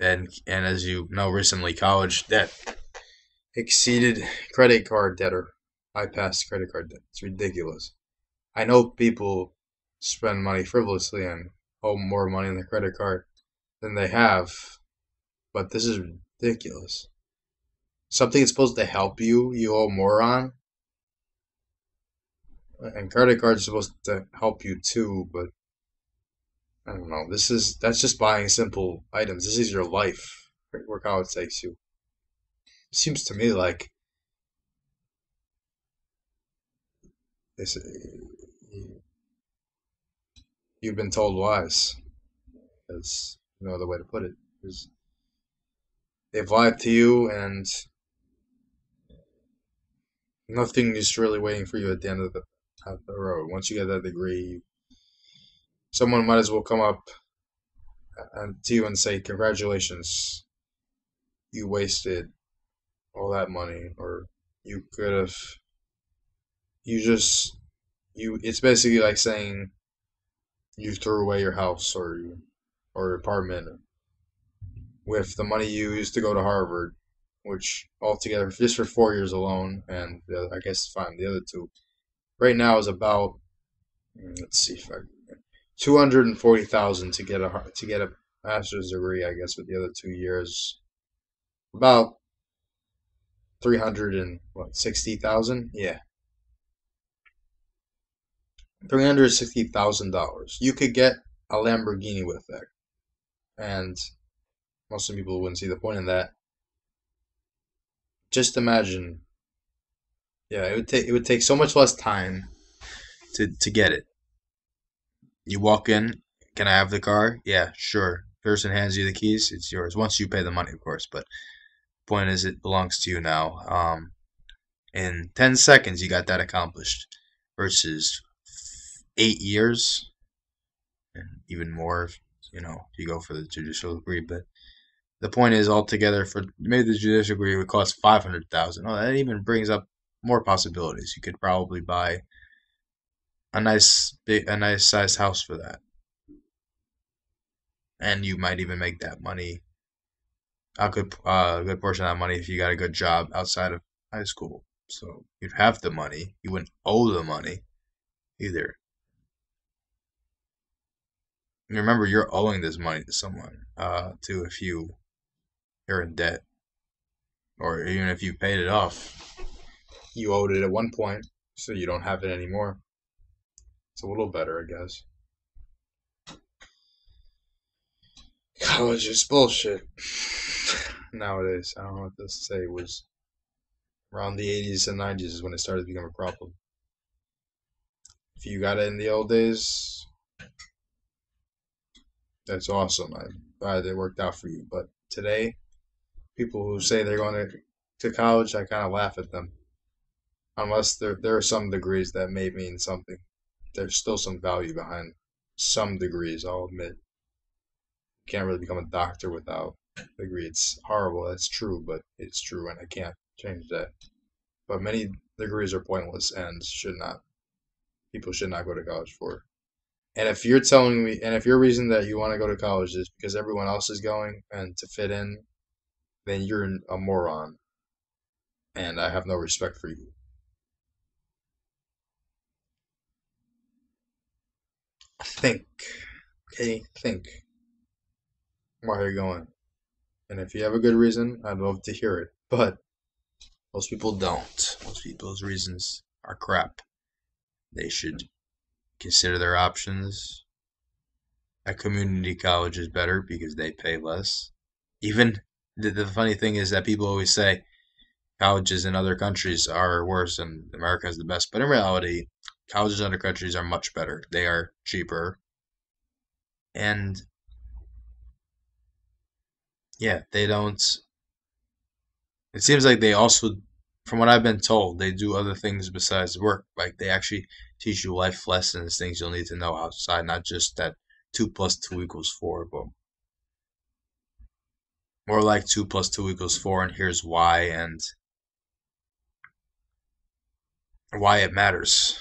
And as you know, recently college debt exceeded credit card debt, or bypassed credit card debt. It's ridiculous. I know people spend money frivolously and owe more money on their credit card than they have, but this is ridiculous. Something that's supposed to help you, you owe more on, and credit cards are supposed to help you too, but I don't know. That's just buying simple items. This is your life where college takes you. It seems to me like this, you've been told wise. That's no other way to put it. 'Cause they've lied to you, and nothing is really waiting for you at the end of the road. Once you get that degree, someone might as well come up to you and say, "Congratulations, you wasted all that money," or "You could have." You just you. It's basically like saying you threw away your house or apartment with the money you used to go to Harvard, which altogether just for 4 years alone, and I guess fine the other two right now is about, let's see if I 240,000 to get a master's degree. I guess with the other 2 years, about 360,000. Yeah, $360,000. You could get a Lamborghini with that, and most of the people wouldn't see the point in that. Just imagine, yeah, it would take so much less time to get it. You walk in, can I have the car? Yeah, sure. Person hands you the keys, it's yours. Once you pay the money, of course. But point is, it belongs to you now. In 10 seconds, you got that accomplished, versus 8 years and even more. If you go for the judicial degree. But the point is, altogether, for maybe the judicial degree would cost 500,000. Oh, that even brings up more possibilities. You could probably buy a nice sized house for that, and you might even make that money a good portion of that money if you got a good job outside of high school. So you'd have the money. You wouldn't owe the money either. And remember, you're owing this money to someone, to if you're in debt, or even if you paid it off, you owed it at one point, so you don't have it anymore. It's a little better, I guess. College is bullshit nowadays. I don't know what to say. It was around the 80s and 90s is when it started to become a problem. If you got it in the old days, that's awesome. I'm glad it worked out for you. But today, people who say they're going to college, I kind of laugh at them. Unless there are some degrees that may mean something. There's still some value behind some degrees, I'll admit. You can't really become a doctor without a degree. It's horrible, that's true, but it's true, and I can't change that. But many degrees are pointless and should not. People should not go to college for. And if you're telling me, and if your reason that you want to go to college is because everyone else is going and to fit in, then you're a moron, and I have no respect for you. Think, okay, think why you're going. And if you have a good reason, I'd love to hear it. But most people don't. Most people's reasons are crap. They should consider their options. A community college is better because they pay less. Even the funny thing is that people always say colleges in other countries are worse and America is the best. But in reality, colleges in other countries are much better. They are cheaper. And yeah, they don't. It seems like they also, from what I've been told, they do other things besides work. Like they actually teach you life lessons, things you'll need to know outside, not just that 2 plus 2 equals 4, but more like 2 plus 2 equals 4, and here's why, and why it matters.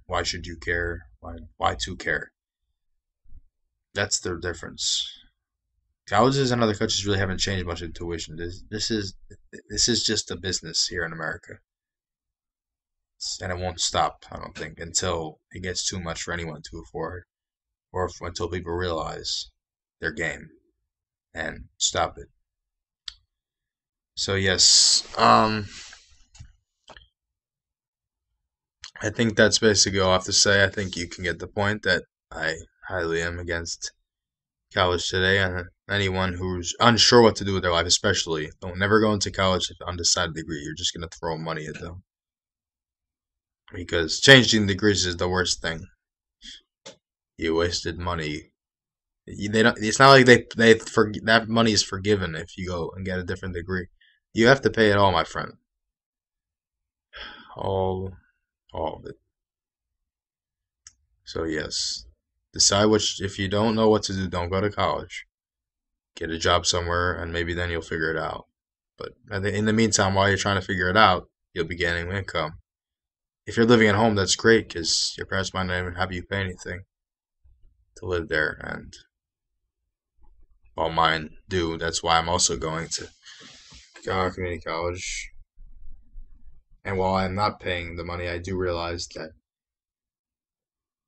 Why should you care? Why to care? That's the difference. Colleges in other countries really haven't changed much in tuition. This is just a business here in America, and it won't stop. I don't think until it gets too much for anyone to afford, or until people realize their game and stop it. So yes, I think that's basically all I have to say. I think you can get the point that I highly am against college today, and anyone who's unsure what to do with their life, especially, don't never go into college with an undecided degree. You're just gonna throw money at them because changing degrees is the worst thing. You wasted money. They don't. It's not like that money is forgiven if you go and get a different degree. You have to pay it all, my friend. All, all of it. So yes, decide which. If you don't know what to do, don't go to college. Get a job somewhere, and maybe then you'll figure it out. But in the meantime, while you're trying to figure it out, you'll be getting income. If you're living at home, that's great because your parents might not even have you pay anything to live there. And while mine do, that's why I'm also going to community college. And while I'm not paying the money, I do realize that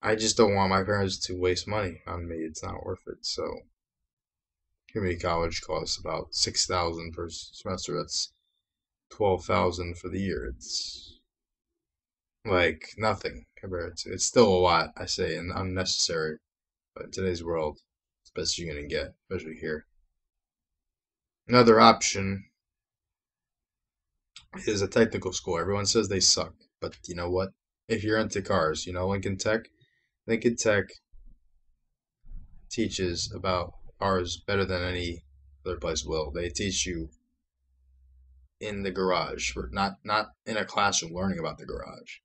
I just don't want my parents to waste money on me. It's not worth it. So community college costs about 6,000 per semester. That's 12,000 for the year. It's like nothing compared to. It's still a lot, I say, and unnecessary. But in today's world, it's the best you're gonna get, especially here. Another option is a technical school. Everyone says they suck, but you know what? If you're into cars, Lincoln Tech. Lincoln Tech teaches about cars better than any other place will. They teach you in the garage, not in a classroom learning about the garage.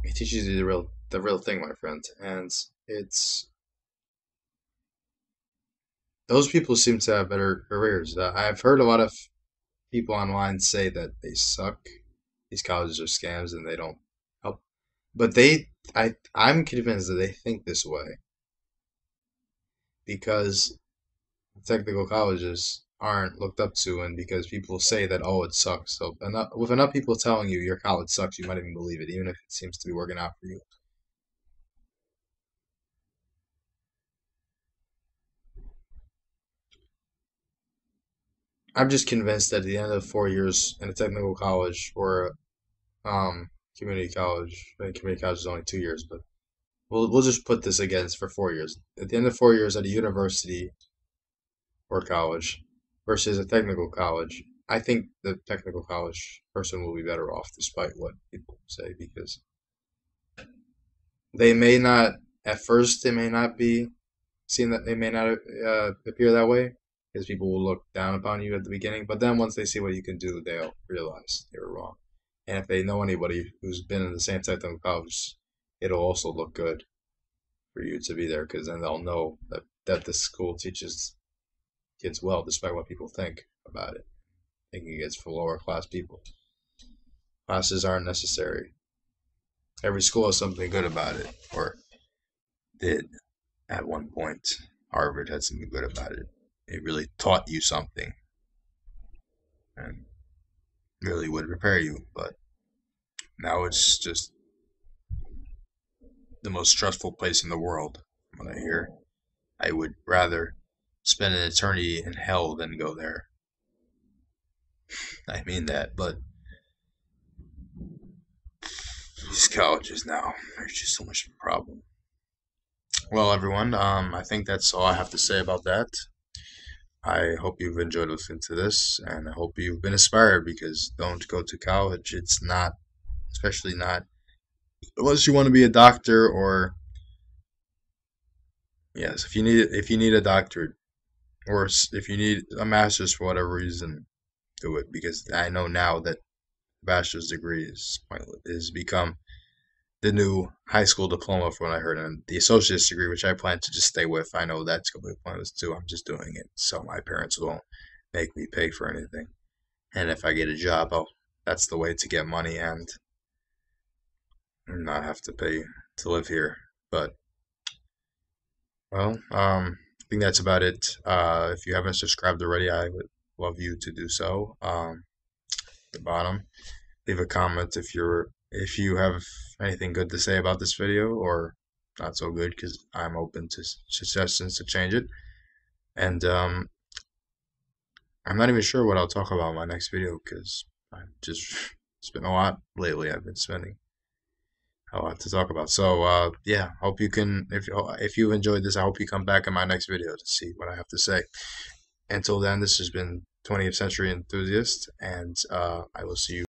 It teaches you the real thing, my friend, and it's those people seem to have better careers. I've heard a lot of people online say that they suck. These colleges are scams and they don't help. But I'm convinced that they think this way because technical colleges aren't looked up to, and because people say that it sucks. So with enough people telling you your college sucks, you might even believe it, even if it seems to be working out for you. I'm just convinced that at the end of 4 years in a technical college or community college, I think community college is only 2 years, but we'll just put this against for 4 years. At the end of 4 years at a university or college versus a technical college, I think the technical college person will be better off, despite what people say, because they may not at first they may not be seen that they may not appear that way because people will look down upon you at the beginning, but then once they see what you can do, they'll realize they were wrong. And if they know anybody who's been in the same technical college, it'll also look good for you to be there because then they'll know that the school teaches kids well, despite what people think about it, thinking it's for lower class people. Classes aren't necessary. Every school has something good about it, or did at one point. Harvard had something good about it. It really taught you something and really would prepare you, but now it's just the most stressful place in the world. From what I hear, I would rather spend an eternity in hell than go there. I mean that, but these colleges now, there's just so much of a problem. Well, everyone, I think that's all I have to say about that. I hope you've enjoyed listening to this, and I hope you've been inspired because don't go to college. It's not, especially not, unless you want to be a doctor or yes, if you need a doctorate or if you need a master's for whatever reason, do it because I know now that bachelor's degree is pointless, is become the new high school diploma from what I heard, and the associate's degree, which I plan to just stay with. I know that's completely pointless too. I'm just doing it so my parents won't make me pay for anything, and if I get a job, that's the way to get money and not have to pay to live here. But well, think that's about it. If you haven't subscribed already, I would love you to do so. At the bottom, leave a comment if you have anything good to say about this video or not so good, because I'm open to suggestions to change it. And I'm not even sure what I'll talk about in my next video because it's been a lot lately. I've been spending a lot to talk about. So yeah, hope you can if you enjoyed this, I hope you come back in my next video to see what I have to say. Until then, this has been 20th Century Enthusiast, and I will see you.